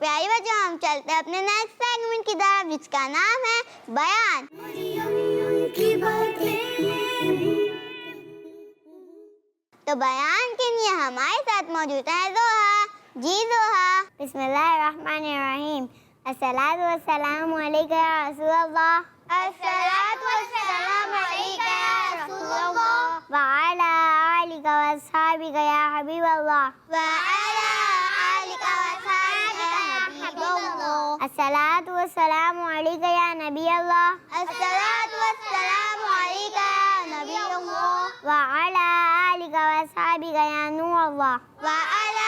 پیاری بچوں ہم چلتے ہیں اپنے نیکسٹ سیگمنٹ کی طرف جس کا نام ہے بیان. کی باتیں. تو بیان کے لیے ہمارے ساتھ موجود ہے زوہا. جی زوہا. بسم اللہ الرحمن الرحیم. الصلاۃ والسلام علیک یا رسول اللہ. الصلاۃ والسلام علیک یا رسول اللہ. وعلی آلک واصحابک یا حبیب اللہ. وعلی آلک واصحابک یا حبیب اللہ. الصلاۃ والسلام علیک یا نبی اللہ. الصلاۃ والسلام علیک یا نبی اللہ. وعلی آلک واصحابک یا نور اللہ. وعلی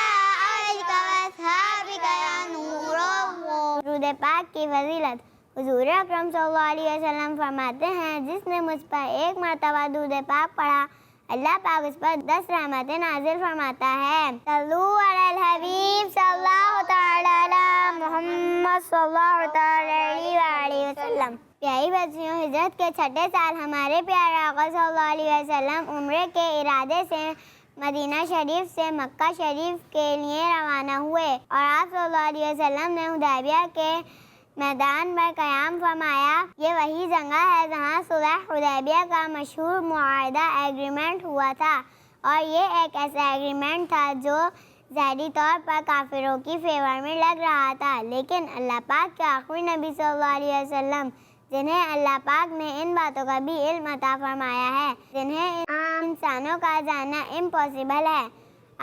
آلک واصحابک یا نور اللہ. درود پاک کی فضیلت. حضور اکرم صلی اللہ علیہ وسلم فرماتے ہیں جس نے مجھ پر ایک مرتبہ درود پاک پڑھا اللہ پاک اس پر 10 رحمتیں نازل فرماتا ہے. صلو علی الحبیب صلی اللہ تعالی علی محمد صلی اللہ تعالی علیہ وآلہ وسلم. پیاری بچیوں، ہجرت کے 6 سال ہمارے پیارے آقا صلی اللہ علیہ وسلم عمرے کے ارادے سے مدینہ شریف سے مکہ شریف کے لیے روانہ ہوئے اور آپ صلی اللہ علیہ وسلم نے حدیبیہ کے میدان پر قیام فرمایا. یہ وہی جگہ ہے جہاں صلح حدیبیہ کا مشہور معاہدہ ایگریمنٹ ہوا تھا اور یہ ایک ایسا ایگریمنٹ تھا جو ظاہری طور پر کافروں کی فیور میں لگ رہا تھا، لیکن اللہ پاک کے آخری نبی صلی اللہ علیہ وسلم جنہیں اللہ پاک نے ان باتوں کا بھی علم عطا فرمایا ہے جنہیں عام انسانوں کا جاننا امپاسبل ہے،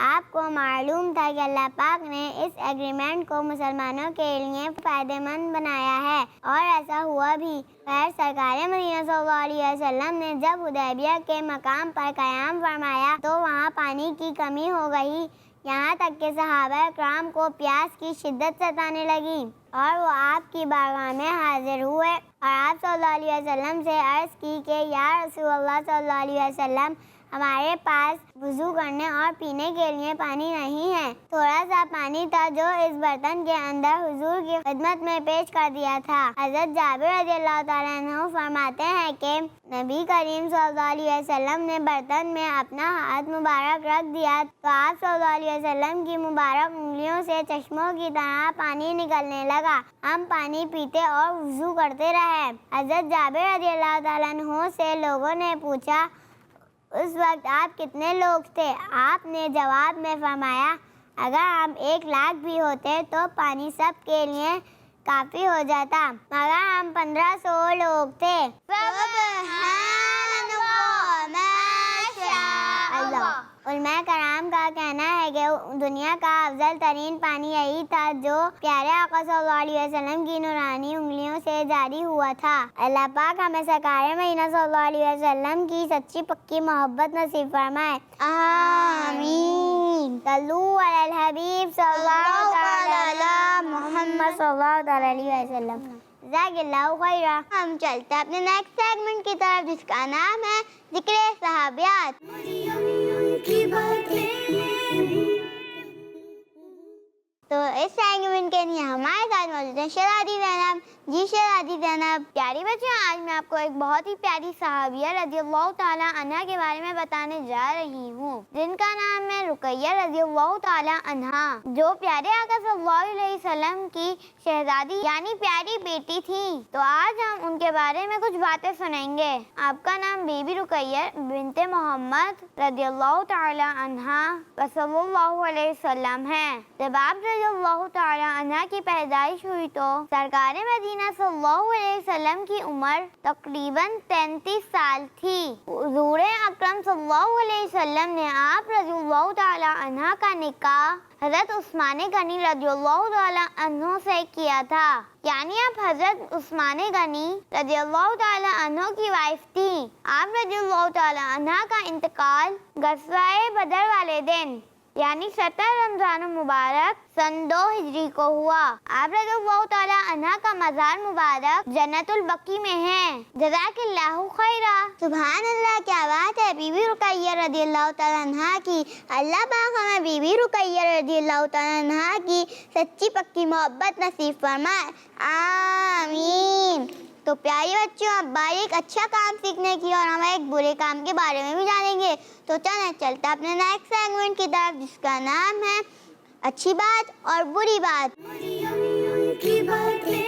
آپ کو معلوم تھا کہ اللہ پاک نے اس ایگریمنٹ کو مسلمانوں کے لیے فائدہ مند بنایا ہے اور ایسا ہوا بھی. خیر سرکار مدینہ صلی اللہ علیہ وسلم نے جب حدیبیہ کے مقام پر قیام فرمایا تو وہاں پانی کی کمی ہو گئی، یہاں تک کہ صحابہ کرام کو پیاس کی شدت ستانے لگی اور وہ آپ کی بارگاہ میں حاضر ہوئے اور آپ صلی اللہ علیہ وسلم سے عرض کی کہ یا رسول اللہ صلی اللہ علیہ وسلم ہمارے پاس وضو کرنے اور پینے کے لیے پانی نہیں ہے. تھوڑا سا پانی تھا جو اس برتن کے اندر حضور کی خدمت میں پیش کر دیا تھا. حضرت جابر رضی اللہ تعالیٰ عنہ فرماتے ہیں کہ نبی کریم صلی اللہ علیہ وسلم نے برتن میں اپنا ہاتھ مبارک رکھ دیا تو آپ صلی اللہ علیہ وسلم کی مبارک انگلیوں سے چشموں کی طرح پانی نکلنے لگا. ہم پانی پیتے اور وضو کرتے رہے. حضرت جابر رضی اللہ تعالیٰ عنہ سے لوگوں نے پوچھا اس وقت آپ کتنے لوگ تھے؟ آپ نے جواب میں فرمایا اگر ہم 1 لاکھ بھی ہوتے تو پانی سب کے لیے کافی ہو جاتا، مگر ہم 1500 لوگ تھے. اللہ. علماء کرام کا کہنا ہے کہ دنیا کا افضل ترین پانی یہی تھا جو پیارے آقا صلی اللہ علیہ وسلم کی نورانی انگلیوں سے جاری ہوا تھا. اللہ پاک ہمیں سرکار مدینہ صلی اللہ علیہ وسلم کی سچی پکی محبت نصیب فرمائے. آمین. صلو علی الحبیب صلی اللہ تعالی علی محمد صلی اللہ تعالی علیہ وسلم. جزاک اللہ خیرہ. ہم چلتے ہیں اپنے نیکسٹ سیگمنٹ کی طرف جس کا نام ہے ذکر صحابیات. کی باتیں. تو اس سیگمنٹ کے لیے ہمارے ساتھ موجود ہیں شہزادی زینب. جی شہزادی زینب. پیاری بچوں، آج میں آپ کو ایک بہت ہی پیاری صحابیہ رضی اللہ تعالیٰ عنہا کے بارے میں بتانے جا رہی ہوں جن کا نام ہے رقیہ رضی اللہ تعالیٰ عنہا، جو پیارے آقا صلی اللہ علیہ وسلم کی شہزادی یعنی پیاری بیٹی تھی. تو آج ہم ان کے بارے میں کچھ باتیں سنیں گے. آپ کا نام بی بی رقیہ بنت محمد رضی اللہ تعالیٰ عنہا صلی اللہ علیہ وسلم ہے. جب آپ رضی اللہ تعالیٰ عنہا کی پیدائش ہوئی تو سرکار مدینہ صلی اللہ علیہ وسلم کی عمر تقریباً 33 سال تھی. حضور اکرم صلی اللہ علیہ وسلم نے آپ رضی اللہ تعالیٰ عنہ کا نکاح حضرت عثمان غنی رضی اللہ تعالیٰ عنہ سے کیا تھا، یعنی آپ حضرت عثمان غنی رضی اللہ تعالیٰ عنہ کی وائف تھی. آپ رضی اللہ تعالیٰ عنہ کا انتقال غزوہ بدر والے دن یعنی 17 رمضان مبارک سن 2 ہجری کو ہوا. آپ رضی اللہ تعالیٰ عنہ کا مزار مبارک جنت البقیع میں ہے. جزاک اللہ خیرہ. سبحان اللہ، کیا بات ہے. بی بی رقیہ رضی اللہ تعالیٰ عنہ کی اللہ پاک ہمیں بی بی رقیہ رضی اللہ تعالیٰ عنہ کی سچی پکی محبت نصیب فرمائے. آمین. تو پیاری بچوں، اب باری ایک اچھا کام سیکھنے کی اور ہم ایک برے کام کے بارے میں بھی جانیں گے. تو چلیں چلتے اپنے نیکسٹ سیگمنٹ کی طرف جس کا نام ہے اچھی بات اور بری بات۔ مریم کی باتیں۔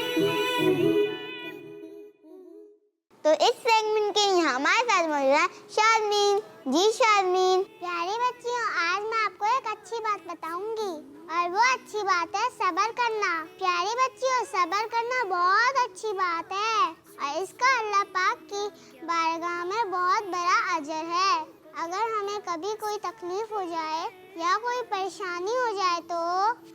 تو اس سیگمنٹ کے یہاں ہمارے ساتھ موجود ہے شادمین۔ جی شادمین۔ پیاری بچیوں، آج میں آپ کو ایک اچھی بات بتاؤں گی، اور وہ اچھی بات ہے صبر کرنا۔ پیاری بچیوں، صبر کرنا بہت اچھی بات ہے، اور اس کا اللہ پاک کی بارگاہ میں بہت بڑا اجر ہے۔ اگر ہمیں کبھی کوئی تکلیف ہو جائے یا کوئی پریشانی ہو جائے تو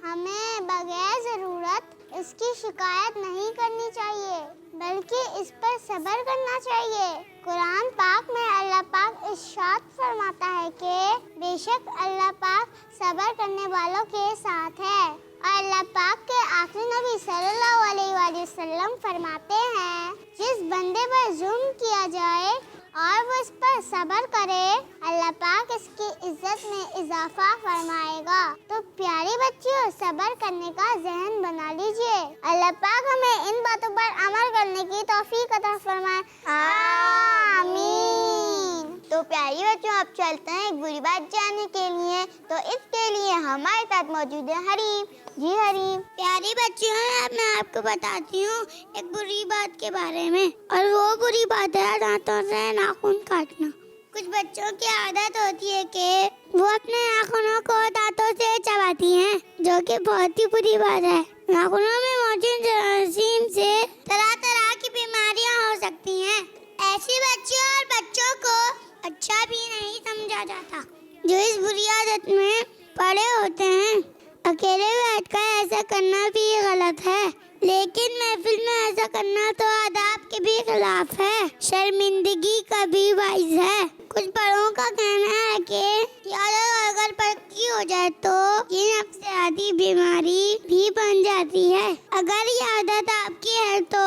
ہمیں بغیر ضرورت اس کی شکایت نہیں کرنی چاہیے، بلکہ اس پر صبر کرنا چاہیے۔ قرآن پاک میں اللہ پاک ارشاد فرماتا ہے کہ بے شک اللہ پاک صبر کرنے والوں کے ساتھ ہے، اور اللہ پاک کے آخری نبی صلی اللہ علیہ وآلہ وسلم فرماتے ہیں جس بندے پر ظلم کیا جائے اور وہ اس پر صبر کرے، اللہ پاک اس کی عزت میں اضافہ فرمائے گا۔ تو پیاری بچیوں، صبر کرنے کا ذہن بنا لیجئے۔ اللہ پاک ہمیں ان باتوں پر عمل کرنے کی توفیق عطا فرمائے، آمین۔ تو پیاری بچوں، اب چلتے ہیں ایک بری بات جاننے کے لیے۔ تو اس کے لیے ہمارے ساتھ موجود ہے حریم۔ جی حریم۔ پیاری بچیوں، میں آپ کو بتاتی ہوں ایک بری بات کے بارے میں، اور وہ بری بات ہے دانتوں سے ناخن کاٹنا۔ کچھ بچوں کی عادت ہوتی ہے کہ وہ اپنے ناخنوں کو دانتوں سے چباتی ہیں، جو کہ بہت ہی بری بات ہے۔ ناخنوں میں موجود جراثیم سے طرح طرح کی بیماریاں ہو سکتی ہیں۔ ایسی بچیوں اور بچوں کو اچھا بھی نہیں سمجھا جاتا جو اس بری عادت میں پڑے ہوتے ہیں۔ اکیلے بیٹھ کر ایسا کرنا بھی غلط ہے، لیکن محفل میں ایسا کرنا تو آداب کے بھی خلاف ہے، شرمندگی کا بھی باعث ہے۔ کچھ بڑوں کا کہنا ہے کہ یہ عادت اگر پکی ہو جائے تو یہ نفسیاتی بیماری بھی بن جاتی ہے۔ اگر یہ عادت آپ کی ہے تو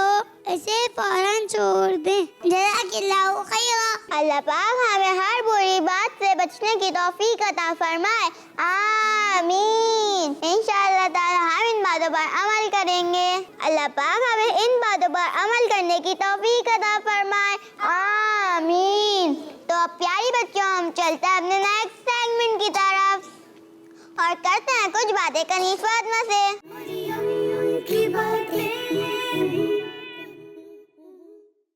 اسے فوراً چھوڑ دیں۔ جزاک اللہ خیرا۔ اللہ پاک ہمیں ہر بری بات سے بچنے کی توفیق عطا فرمائے، آمین۔ انشاءاللہ تعالی ہم ان باتوں پر عمل کریں گے۔ اللہ پاک ہمیں ان باتوں پر عمل کرنے کی توفیق عطا فرمائے، آمین۔ تو اب پیاری بچوں، ہم چلتے ہیں اپنے نیکسٹ سیگمنٹ کی طرف اور کرتے ہیں کچھ باتیں کنیز فاطمہ سے۔ مریم کی باتیں۔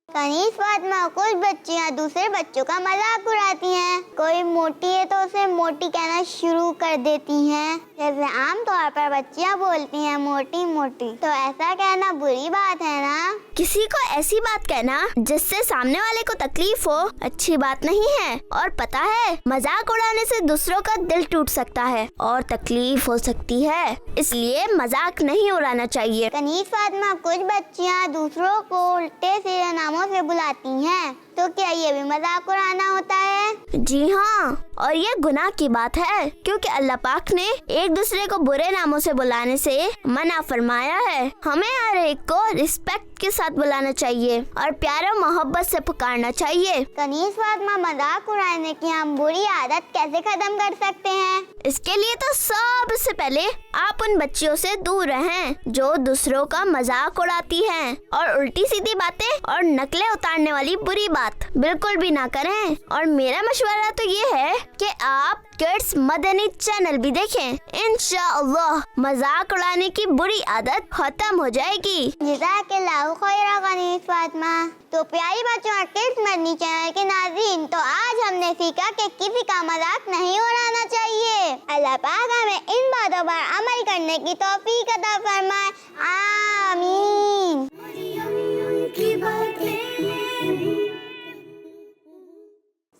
کنیز فاطمہ، کچھ بچیاں دوسرے بچوں کا مذاق اڑاتی ہیں۔ کوئی موٹی ہے تو اسے موٹی کہنا شروع کر دیتی ہیں، جیسے عام طور پر بچیاں بولتی ہیں موٹی موٹی۔ تو ایسا کہنا بری بات ہے نا؟ کسی کو ایسی بات کہنا جس سے سامنے والے کو تکلیف ہو اچھی بات نہیں ہے، اور پتہ ہے مذاق اڑانے سے دوسروں کا دل ٹوٹ سکتا ہے اور تکلیف ہو سکتی ہے، اس لیے مذاق نہیں اڑانا چاہیے۔ کنیز فاطمہ، کچھ بچیاں دوسروں کو الٹے سیدھے ناموں سے بلاتی ہیں، تو کیا یہ بھی مذاق اڑانا ہوتا ہے؟ جی ہاں، اور یہ گناہ کی بات ہے، کیونکہ اللہ پاک نے ایک دوسرے کو برے ناموں سے بلانے سے منع فرمایا ہے۔ ہمیں ہر ایک کو رسپیکٹ کے ساتھ بلانا چاہیے اور پیار و محبت سے پکارنا چاہیے۔ کنیز فاطمہ، مذاق اڑانے کی ہم بری عادت کیسے ختم کر سکتے ہیں؟ اس کے لیے تو سب سے پہلے آپ ان بچیوں سے دور رہیں جو دوسروں کا مذاق اڑاتی ہیں، اور الٹی سیدھی باتیں اور نقلیں اتارنے والی بری بات بالکل بھی نہ کریں۔ اور میرا مشورہ تو یہ ہے کہ آپ کڈس مدنی چینل بھی دیکھیں، انشاءاللہ مذاق اڑانے کی بری عادت ختم ہو جائے گی۔ جزاک اللہ خیرا کنیز فاطمہ۔ تو پیاری بچوں اور کڈس مدنی چینل کے ناظرین، تو آج ہم نے سیکھا کہ کسی کا مذاق نہیں اڑانا چاہیے۔ اللہ پاک ہمیں ان باتوں پر عمل کرنے کی توفیق عطا فرمائے، آمین۔ مریم کی باتیں۔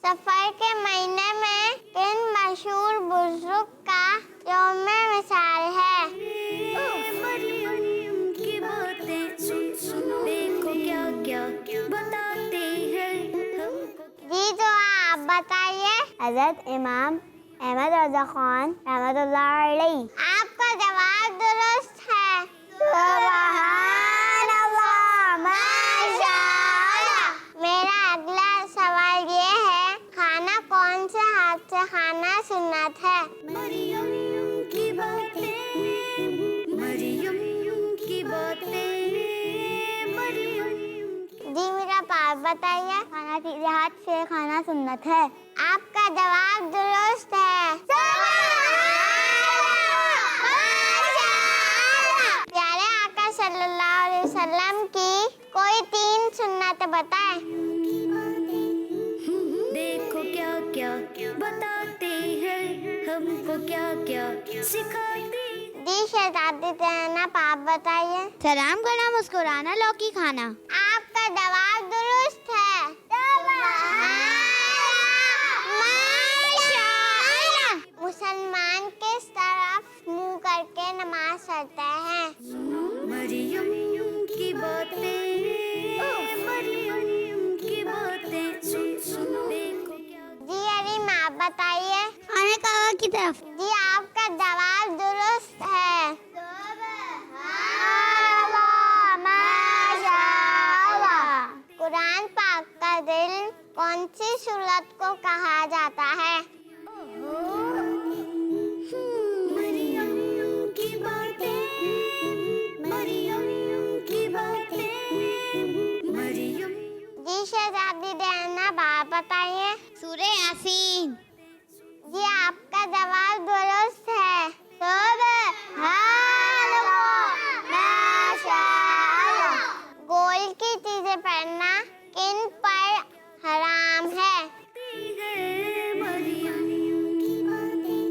سفر کے مہینے میں کن مشہور بزرگ کا یوم مثال ہے؟ مریم کی باتیں سن سن دیکھو کیا کیا بتاتے ہیں ہم کو۔ جی تو آپ بتائیے۔ حضرت امام احمد رضا خان رحمۃ اللہ علیہ۔ آپ کا جواب درست ہے، سبحان اللہ، ماشاء اللہ۔ میرا اگلا سوال یہ ہے، کھانا کون سے ہاتھ سے کھانا سنت ہے؟ مریم کی باتیں، مریم کی باتیں، مریم۔ جی میرا پاپ بتائیے، کھانا سیدھے ہاتھ سے کھانا سنت ہے؟ آپ کا جواب درست ہے، سبحان اللہ، باتیں بتائیں. دیکھو کیا کیا بتاتے ہیں ہم کو کیا کیا سکھاتے. جی شہزادی زینب آپ بتائیے. سلام کرنا، مسکرانا، لوکی کھانا. آپ کا جواب درست ہے. مسلمان کس طرف منہ کر کے نماز پڑھتے ہیں؟ مریم کی باتیں، مریم کی باتیں سن سن دیکھو کیا. جی حریم آپ بتائیے. کھانے کعبہ کی طرف. جی آپ کا جواب درست ہے. قرآن پاک کا دل کون سی سورت کو کہا جاتا ہے؟ مریم کی باتیں، مریم کی باتیں، مریم. جی شہزادی زینب آپ بتائیے. سورہ یاسین. جی آپ کا جواب درست ہے. سبحان اللہ، ماشاء اللہ. گول کی چیزیں پہننا کن پر حرام ہے؟ مریم کی باتیں،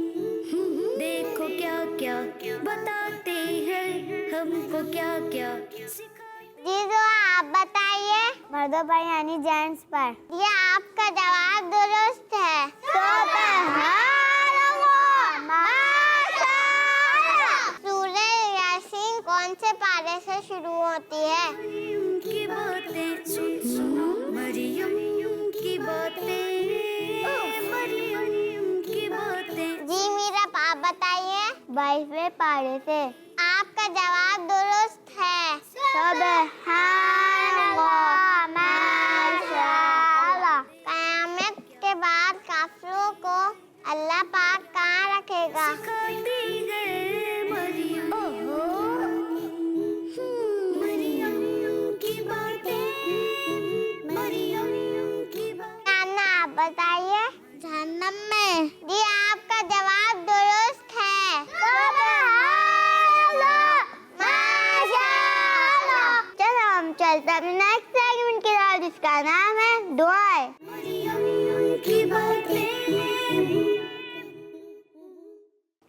دیکھو کیا کیا بتاتے ہیں ہم کو کیا کیا سکھاتے. جی جو آپ بتائیے. مردوں پر یعنی جینٹس پر. یہ آپ کا جواب درست ہے. سورہ یاسین کون سے پارے سے شروع ہوتی ہے؟ مریم کی باتیں سن سنو، مریم کی باتیں، مریم کی باتیں. جی میرا آپ بتائیے. 22ویں پارے سے. آپ کا جواب درست ہے. سبحان اللہ، ماشاء اللہ. قیامت کے بعد کافروں کو اللہ پاک کہاں رکھے گا؟ سکھاتی ہے مریم، مریم کی باتیں، مریم کی باتیں. نانا آپ بتائیے. جہنم میں. جی آپ کا جواب درست ہے. چلو ہم چلتے ہیں نیکسٹ سیگمنٹ کی طرف جس کا نام ہے دعائیں. مریم کی باتیں.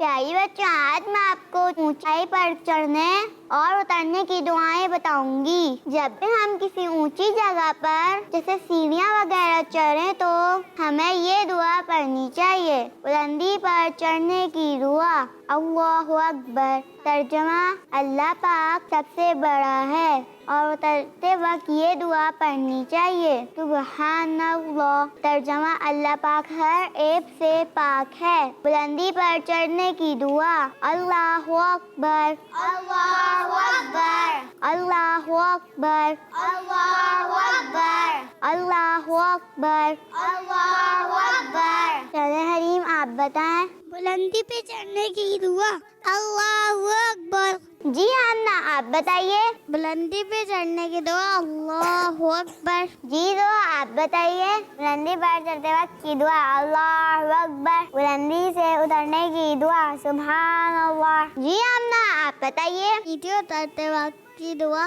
پیاری بچوں، آج میں آپ کو اونچائی پر چڑھنے اور اترنے کی دعائیں بتاؤں گی. جب بھی ہم کسی اونچی جگہ پر جیسے سیڑھیاں وغیرہ چڑھیں تو ہمیں یہ دعا پڑھنی چاہیے. بلندی پر چڑھنے کی دعا. اللہ اکبر. ترجمہ: اللہ پاک سب سے بڑا ہے اور اترتے وقت یہ دعا پڑھنی چاہیے. سبحان اللہ. ترجمہ: اللہ پاک ہر عیب سے پاک ہے. بلندی پر چڑھنے کی دعا. اللہ اکبر، اللہ اکبر، اللہ اکبر، اللہ اکبر، اللہ اکبر، اللہ اکبر. چلے حریم آپ بتائیں. بلندی پہ چڑھنے کی دعا. اللہ اکبر. جی آمنہ آپ بتائیے. بلندی پہ چڑھنے کی دعا. اللہ اکبر. جی دو آپ بتائیے. بلندی پر چڑھتے وقت کی دعا. اللہ اکبر. بلندی سے اترنے کی دعا. سبحان اللہ. جی آمنہ آپ بتائیے. نیچے اترتے وقت کی دعا.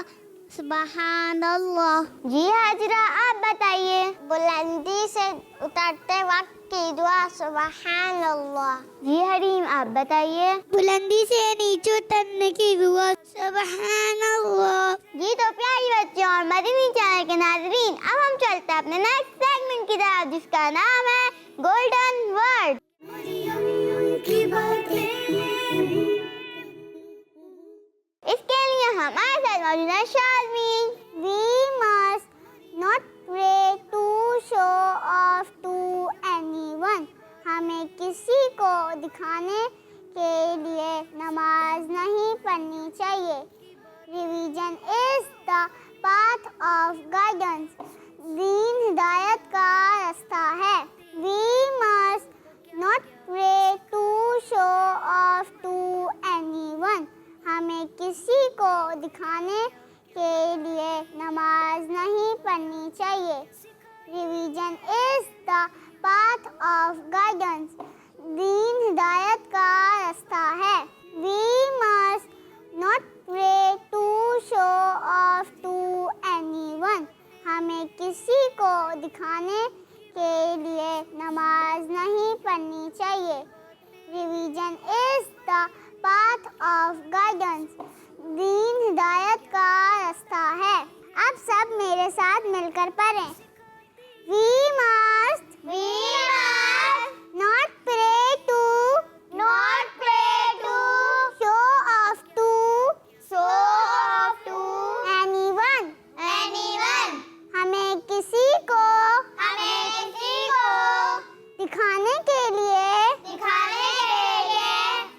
سبحان اللہ. جی حاجرہ آپ بتائیے. بلندی سے اترتے وقت کی دعا. سبحان اللہ. جی حریم آپ بتائیے. بلندی سے نیچے اترنے کی دعا. سبحان اللہ. جی تو پیاری بچوں اور مدنی چینل کے ناظرین، اب ہم چلتے ہیں اپنے نیکسٹ سیگمنٹ کی طرف جس کا نام ہے گولڈن ورڈ. مریم کی باتیں. اس کے لیے ہمارے ساتھ موجود ہے شازمین. We must not pray to show off to anyone. ہمیں کسی کو دکھانے کے لیے نماز نہیں پڑھنی چاہیے. Revision is the path of guidance. دین ہدایت کا راستہ ہے. We must not pray to show off to anyone. ہمیں کسی کو دکھانے کے لیے نماز نہیں پڑھنی چاہیے. Revision is the path of guidance. دین ہدایت کا راستہ ہے. We must not pray to show off to anyone. ہمیں ہمیں کسی کو دکھانے کے لیے نماز نہیں پڑھنی چاہیے. Revision is the path of guidance. دین ہدایت کا راستہ ہے. اب سب میرے ساتھ مل کر پڑھیں. We must not pray to show off to anyone. ہمیں کسی کو دکھانے کے لیے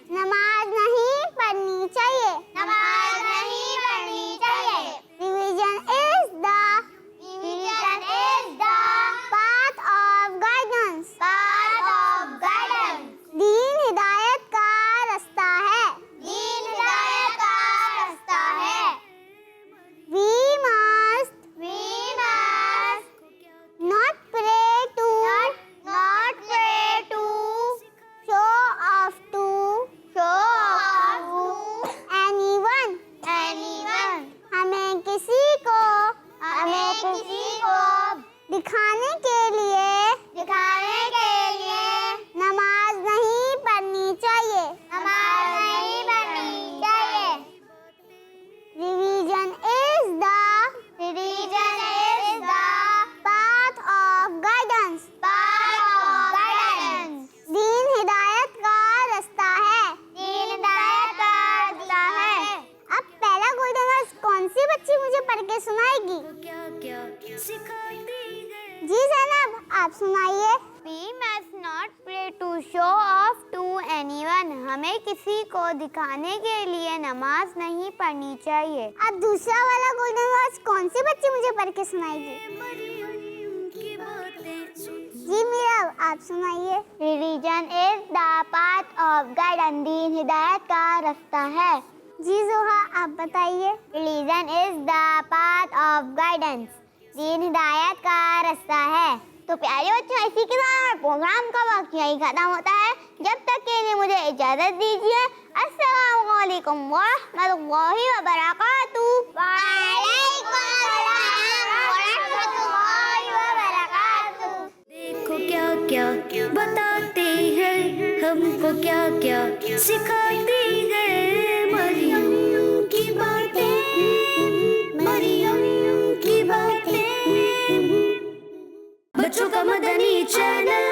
نماز نہیں پڑھنی چاہیے. Religion is the path of guidance. دین ہدایت کا راستہ ہے. We must not pray to show off to anyone. ہمیں کسی کو دکھانے کے لیے نماز نہیں پڑھنی چاہیے. Religion is the path of guidance. دین ہدایت کا راستہ ہے. اب پہلا گولڈن ورڈ کون سی بچی مجھے پڑھ کے سنائے گی؟ کیا کیا سکھاتی ہے. جی زینب آپ سنائیے. We must not pray to show off to anyone. ہمیں کسی کو دکھانے کے لیے نماز نہیں پڑھنی چاہیے. اب دوسرا والا گولڈن ورڈ کون سی بچی مجھے پڑھ کے سنائے گی؟ مریم کی باتیں سن. جی میرا آپ سنائیے. Religion is the path of guidance. دین ہدایت کا راستہ ہے. جی زوہا آپ بتائیے. Religion is the path of guidance. دین ہدایت کا راستہ ہے. تو پیارے بچوں اسی کے ساتھ پروگرام کا وقت یہی ختم ہوتا ہے. جب تک کے لیے مجھے اجازت دیجیے. السلام علیکم ورحمۃ اللہ وبرکاتہ. وعلیکم السلام ورحمۃ اللہ وبرکاتہ. دیکھو کیا کیا بتاتے ہیں ہم کو کیا کیا سکھاتی ہے. مریم کی باتیں بچوں کا مدنی چینل.